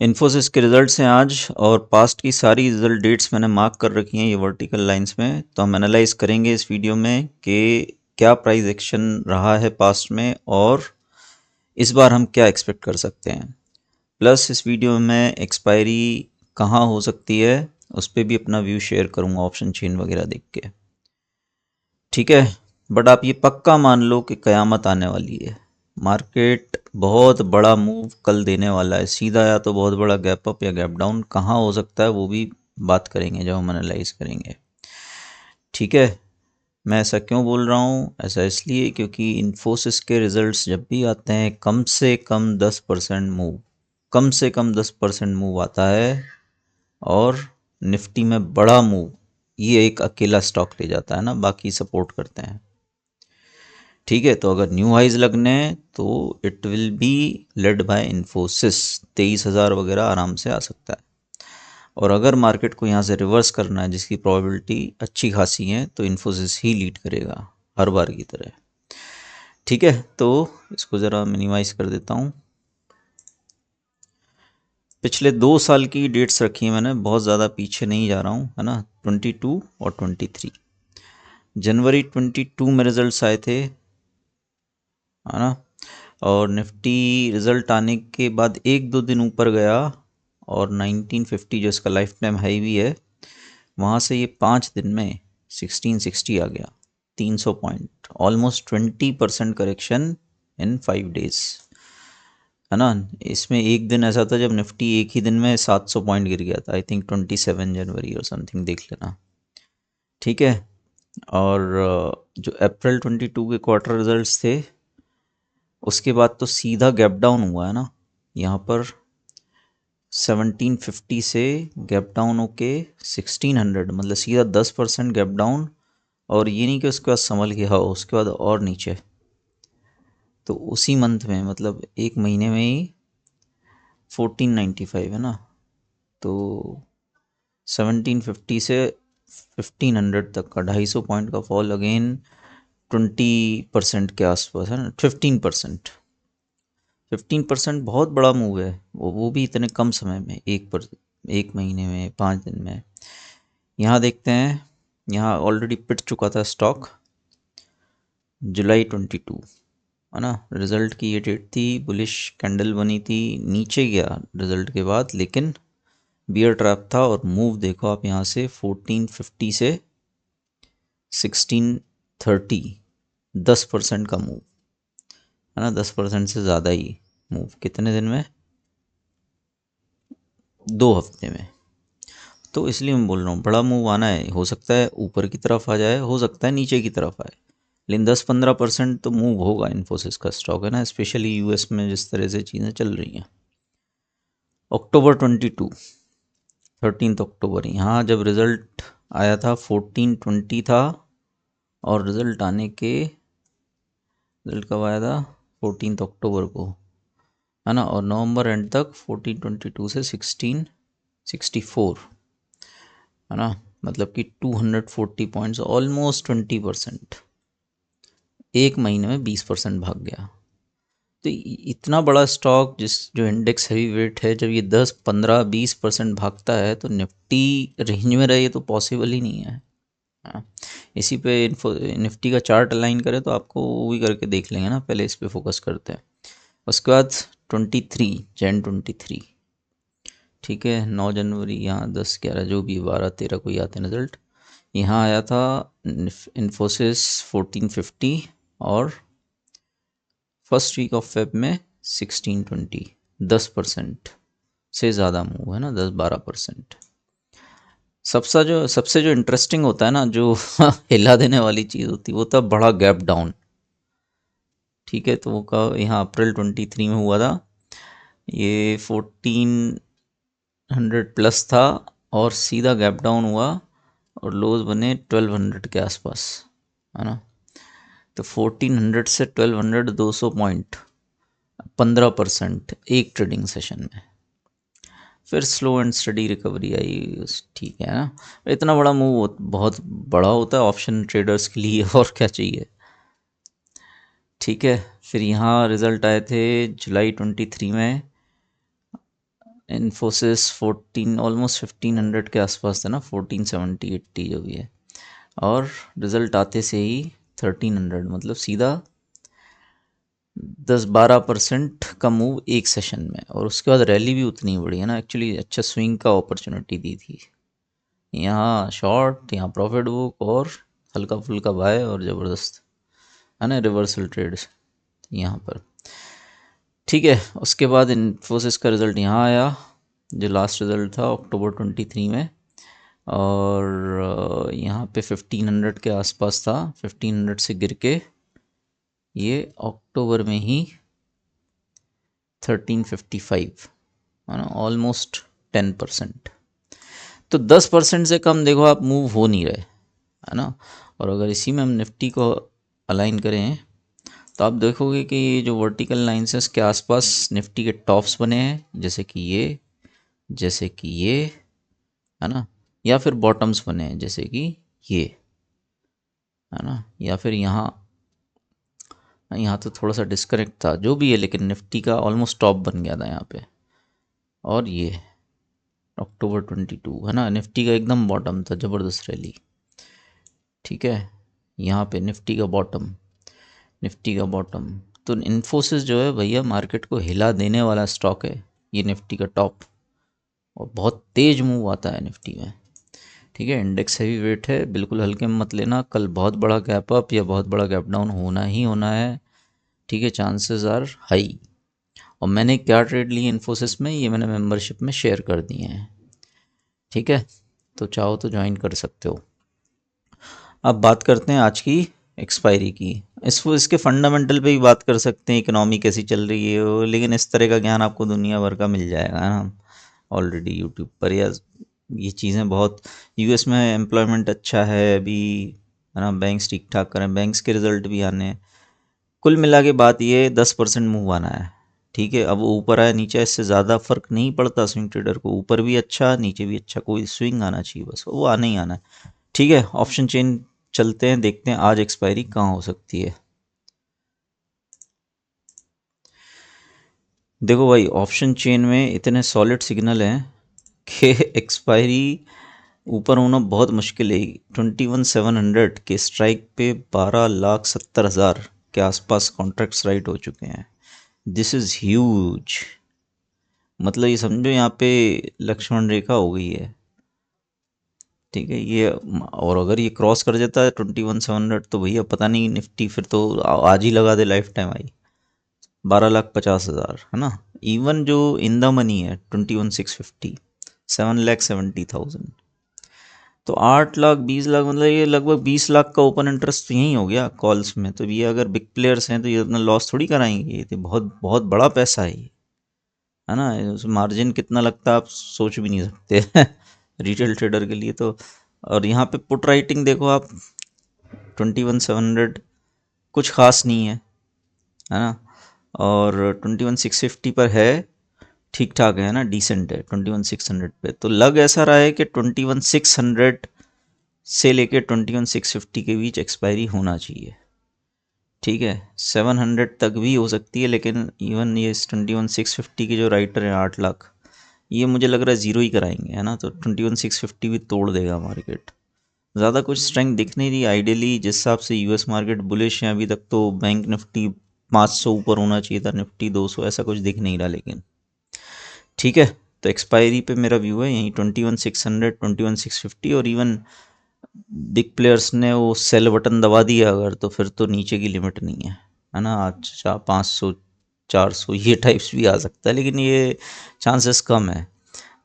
इन्फोसिस के रिजल्ट्स हैं आज और पास्ट की सारी रिजल्ट डेट्स मैंने मार्क कर रखी हैं ये वर्टिकल लाइंस में। तो हम एनालाइज करेंगे इस वीडियो में कि क्या प्राइस एक्शन रहा है पास्ट में और इस बार हम क्या एक्सपेक्ट कर सकते हैं। प्लस इस वीडियो में एक्सपायरी कहाँ हो सकती है उस पर भी अपना व्यू शेयर करूँगा ऑप्शन चेन वगैरह देख के। ठीक है, बट आप ये पक्का मान लो कि कयामत आने वाली है। मार्केट बहुत बड़ा मूव कल देने वाला है, सीधा या तो बहुत बड़ा गैप अप या गैप डाउन। कहाँ हो सकता है वो भी बात करेंगे जब हम एनालाइज करेंगे। ठीक है, मैं ऐसा क्यों बोल रहा हूँ? ऐसा इसलिए क्योंकि इन्फोसिस के रिजल्ट्स जब भी आते हैं कम से कम 10% मूव, कम से कम 10% मूव आता है और निफ्टी में बड़ा मूव ये एक अकेला स्टॉक ले जाता है ना, बाकी सपोर्ट करते हैं। ठीक है, तो अगर न्यू हाइज लगने हैं तो it will be led by Infosys. 23,000 वगैरह आराम से आ सकता है। और अगर मार्केट को यहाँ से रिवर्स करना है जिसकी प्रोबेबिलिटी अच्छी खासी है तो इन्फोसिस ही लीड करेगा हर बार की तरह। ठीक है, तो इसको ज़रा मिनिमाइज कर देता हूँ। पिछले 2 साल की डेट्स रखी है मैंने, बहुत ज़्यादा पीछे नहीं जा रहा हूँ, है ना। 22 और 23 जनवरी 22 में रिजल्ट्स आए थे, है ना। और निफ्टी रिज़ल्ट आने के बाद एक दो दिन ऊपर गया और 1950 जो इसका लाइफ टाइम हाई भी है वहाँ से ये 5 दिन में 1660 आ गया। 300 point, almost 20% correction in 5 days, है ना। इसमें एक दिन ऐसा था जब निफ्टी एक ही दिन में 700 पॉइंट गिर गया था। आई थिंक 27 जनवरी और समथिंग, देख लेना। ठीक है, और जो अप्रैल 22 के क्वार्टर रिजल्ट्स थे उसके बाद तो सीधा गैप डाउन हुआ है ना। यहाँ पर 1750 से गैप डाउन होके 1600, मतलब सीधा 10% गैप डाउन। और ये नहीं कि उसके बाद संभल गया हो, उसके बाद और नीचे। तो उसी मंथ में, मतलब एक महीने में ही 1495, है ना। तो 1750 से 1500 तक का 250 पॉइंट का फॉल, अगेन 20% के आसपास, है ना। 15% बहुत बड़ा मूव है, वो भी इतने कम समय में, एक महीने में, 5 दिन में। यहाँ देखते हैं, यहाँ ऑलरेडी पिट चुका था स्टॉक जुलाई 22, है ना। रिज़ल्ट की ये डेट थी, बुलिश कैंडल बनी थी, नीचे गया रिज़ल्ट के बाद, लेकिन बियर ट्रैप था। और मूव देखो आप यहाँ से 1450 से 1630, 10% का मूव, है ना। 10% से ज़्यादा ही मूव कितने दिन में? 2 हफ्ते में। तो इसलिए मैं बोल रहा हूँ बड़ा मूव आना है, हो सकता है ऊपर की तरफ आ जाए, हो सकता है नीचे की तरफ आए, लेकिन 10-15% तो मूव होगा इन्फोसिस का स्टॉक, है ना। स्पेशली यूएस में जिस तरह से चीज़ें चल रही हैं। अक्टूबर 22, 13 अक्टूबर, यहाँ जब रिज़ल्ट आया था 1420 था। और रिज़ल्ट कब आया था? 14 अक्टूबर को, है ना। और नवंबर एंड तक 1422 से 1664, है ना। मतलब कि 240 पॉइंट्स, ऑलमोस्ट 20%। एक महीने में 20% भाग गया। तो इतना बड़ा स्टॉक, जो इंडेक्स हैवी वेट है, जब ये 10-15-20% भागता है तो निफ्टी रेंज में रहे, तो पॉसिबल ही नहीं है। हाँ, इसी पे निफ्टी का चार्ट अलाइन करें तो आपको वो भी करके देख लेंगे ना, पहले इस पे फोकस करते हैं। उसके बाद 23 ठीक है, 9 जनवरी, यहाँ 10-11 जो भी 12-13 को आते हैं रिजल्ट। यहाँ आया था इन्फोसिस 1450 और फर्स्ट वीक ऑफ फेब में 1620, 10% से ज़्यादा मूव, है ना, 10-12%। सबसे जो इंटरेस्टिंग होता है ना, जो हिला देने वाली चीज़ होती है, वो था बड़ा गैप डाउन। ठीक है, तो वो का यहाँ अप्रैल 23 में हुआ था। ये 1400 प्लस था और सीधा गैप डाउन हुआ और लोज बने 1200 के आसपास, है ना। तो 1400 से 1200, 200 पॉइंट, 15% एक ट्रेडिंग सेशन में। फिर स्लो एंड स्टडी रिकवरी आई, ठीक है ना। इतना बड़ा मूव बहुत बड़ा होता है ऑप्शन ट्रेडर्स के लिए, और क्या चाहिए। ठीक है, फिर यहाँ रिज़ल्ट आए थे जुलाई 23 में। इन्फोसिस 14 ऑलमोस्ट 1500 के आसपास था ना, 1470 80 जो भी है, और रिज़ल्ट आते से ही 1300, मतलब सीधा 10-12% का मूव एक सेशन में, और उसके बाद रैली भी उतनी बड़ी है ना, एक्चुअली अच्छा स्विंग का अपॉर्चुनिटी दी थी। यहाँ शॉर्ट, यहाँ प्रॉफिट बुक, और हल्का फुल्का बाय, और ज़बरदस्त है ना रिवर्सल ट्रेड्स यहाँ पर। ठीक है, उसके बाद इन्फोसिस का रिज़ल्ट यहाँ आया, जो लास्ट रिज़ल्ट था अक्टूबर 23 में, और यहाँ पे 1500 के आसपास था। 1500 से गिर के ये अक्टूबर में ही 1355 है ना, ऑलमोस्ट 10%। तो 10% से कम देखो आप मूव हो नहीं रहे है ना। और अगर इसी में हम निफ्टी को अलाइन करें तो आप देखोगे कि ये जो वर्टिकल लाइन्स हैं इसके आसपास निफ्टी के टॉप्स बने हैं, जैसे कि ये है ना, या फिर बॉटम्स बने हैं जैसे कि ये है ना, या फिर यहाँ तो थोड़ा सा डिस्कनेक्ट था जो भी है, लेकिन निफ्टी का ऑलमोस्ट टॉप बन गया था यहाँ पे। और ये अक्टूबर 22 है ना, निफ्टी का एकदम बॉटम था, ज़बरदस्त रैली। ठीक है, यहाँ पे निफ्टी का बॉटम, तो इन्फोसिस जो है भैया मार्केट को हिला देने वाला स्टॉक है, ये निफ्टी का टॉप, और बहुत तेज मूव आता है निफ्टी में। ठीक है, इंडेक्स हैवी वेट है, बिल्कुल हल्के में मत लेना, कल बहुत बड़ा गैप अप या बहुत बड़ा गैप डाउन होना ही होना है। ठीक है, चांसेस आर हाई। और मैंने क्या ट्रेड ली इन्फोसिस में, ये मैंने मेंबरशिप में शेयर कर दिए हैं। ठीक है, तो चाहो तो ज्वाइन कर सकते हो। अब बात करते हैं आज की एक्सपायरी की। इसके फंडामेंटल पे ही बात कर सकते हैं, इकोनॉमी कैसी चल रही है वो, लेकिन इस तरह का ज्ञान आपको दुनिया भर का मिल जाएगा ना ऑलरेडी यूट्यूब पर, या ये चीज़ें बहुत, यूएस में एम्प्लॉयमेंट अच्छा है अभी है ना, बैंक्स ठीक ठाक करें, बैंक्स के रिजल्ट भी आने हैं। कुल मिला के बात ये 10% मूव आना है। ठीक है, अब वो ऊपर आया नीचे, इससे ज़्यादा फर्क नहीं पड़ता स्विंग ट्रेडर को, ऊपर भी अच्छा नीचे भी अच्छा, कोई स्विंग आना चाहिए बस, वो आना ही आना है। ठीक है, ऑप्शन चेन चलते हैं, देखते हैं आज एक्सपायरी कहाँ हो सकती है। देखो भाई, ऑप्शन चेन में इतने सॉलिड सिग्नल हैं कि एक्सपायरी ऊपर होना बहुत मुश्किल है। 21,700 के स्ट्राइक पे 12,70,000 के आसपास कॉन्ट्रैक्ट्स राइट हो चुके हैं। दिस इज़ ह्यूज, मतलब ये समझो यहाँ पे लक्ष्मण रेखा हो गई है। ठीक है, ये और अगर ये क्रॉस कर जाता है 21,700 तो भैया पता नहीं, निफ्टी फिर तो आज ही लगा दे लाइफ टाइम आई 12,50,000 है ना। इवन जो इन द मनी है 21,650, 7,70,000, तो 8 लाख 20 लाख, मतलब ये लगभग 20 लाख का ओपन इंटरेस्ट तो यही हो गया कॉल्स में। तो ये अगर बिग प्लेयर्स हैं तो ये अपना लॉस थोड़ी कराएंगे, ये तो बहुत बहुत बड़ा पैसा है ये, है ना। उस मार्जिन कितना लगता है आप सोच भी नहीं सकते रिटेल ट्रेडर के लिए तो। और यहाँ पे पुट राइटिंग देखो आप, 21,700 कुछ खास नहीं है ना, और 21,650 पर है, ठीक ठाक है ना, डिसेंट है। 21,600 पे तो लग ऐसा रहा है कि 21,600 से लेके 21,650 के बीच एक्सपायरी होना चाहिए। ठीक है, 700 तक भी हो सकती है, लेकिन इवन ये 21,650 के जो राइटर हैं 8 लाख, ये मुझे लग रहा है ज़ीरो ही कराएंगे, है ना। तो 21,650 भी तोड़ देगा मार्केट, ज़्यादा कुछ स्ट्रेंथ दिख नहीं रही आइडियली जिस हिसाब से यूएस मार्केट बुलिश है अभी तक। तो बैंक निफ्टी 500 ऊपर होना चाहिए था, निफ्टी 200, ऐसा कुछ दिख नहीं रहा लेकिन। ठीक है, तो एक्सपायरी पे मेरा व्यू है यहीं 21,600 21,650, और इवन बिग प्लेयर्स ने वो सेल बटन दबा दिया अगर, तो फिर तो नीचे की लिमिट नहीं है ना। आज 500 400 ये टाइप्स भी आ सकता है, लेकिन ये चांसेस कम है।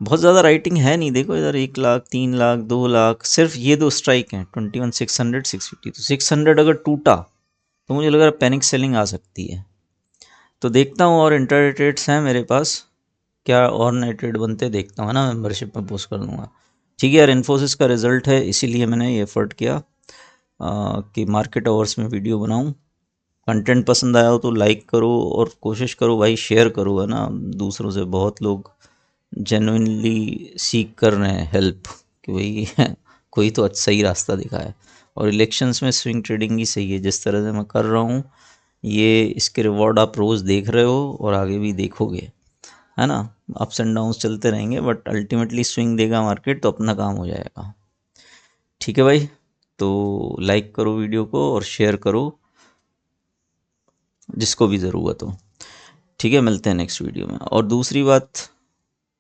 बहुत ज़्यादा राइटिंग है नहीं, देखो इधर 1 लाख 3 लाख 2 लाख, सिर्फ ये दो स्ट्राइक हैं 21,600 650। तो 600 अगर टूटा तो मुझे लग रहा है पैनिक सेलिंग आ सकती है। तो देखता हूँ, और इंट्राडे ट्रेड्स हैं मेरे पास, क्या और नए ट्रेड बनते देखता हूँ, है ना, मेंबरशिप में पोस्ट कर दूँगा। ठीक है यार, इन्फोसिस का रिज़ल्ट है इसीलिए मैंने ये एफर्ट किया कि मार्केट आवर्स में वीडियो बनाऊँ। कंटेंट पसंद आया हो तो लाइक करो, और कोशिश करो भाई शेयर करो, है ना, दूसरों से। बहुत लोग जेनुइनली सीख कर रहे हैं हेल्प कि भाई कोई तो अच्छा सही रास्ता दिखाए। और इलेक्शंस में स्विंग ट्रेडिंग ही सही है, जिस तरह से मैं कर रहा हूँ, ये इसके रिवॉर्ड आप रोज़ देख रहे हो और आगे भी देखोगे। है ना। अप्स एंड डाउन्स चलते रहेंगे बट अल्टीमेटली स्विंग देगा मार्केट तो अपना काम हो जाएगा। ठीक है भाई, तो लाइक करो वीडियो को और शेयर करो जिसको भी ज़रूरत हो। ठीक है, मिलते हैं नेक्स्ट वीडियो में। और दूसरी बात,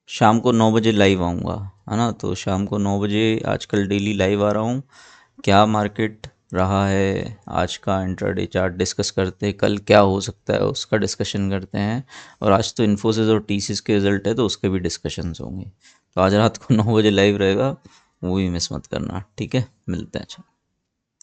शाम को 9 बजे लाइव आऊँगा, है ना। तो शाम को 9 बजे आजकल डेली लाइव आ रहा हूँ। क्या मार्केट रहा है आज का इंट्राडे चार्ट डिस्कस करते हैं, कल क्या हो सकता है उसका डिस्कशन करते हैं। और आज तो इन्फोसिस और टीसीएस के रिजल्ट है तो उसके भी डिस्कशंस होंगे। तो आज रात को 9 बजे लाइव रहेगा, वो भी मिस मत करना। ठीक है, मिलते हैं। अच्छा।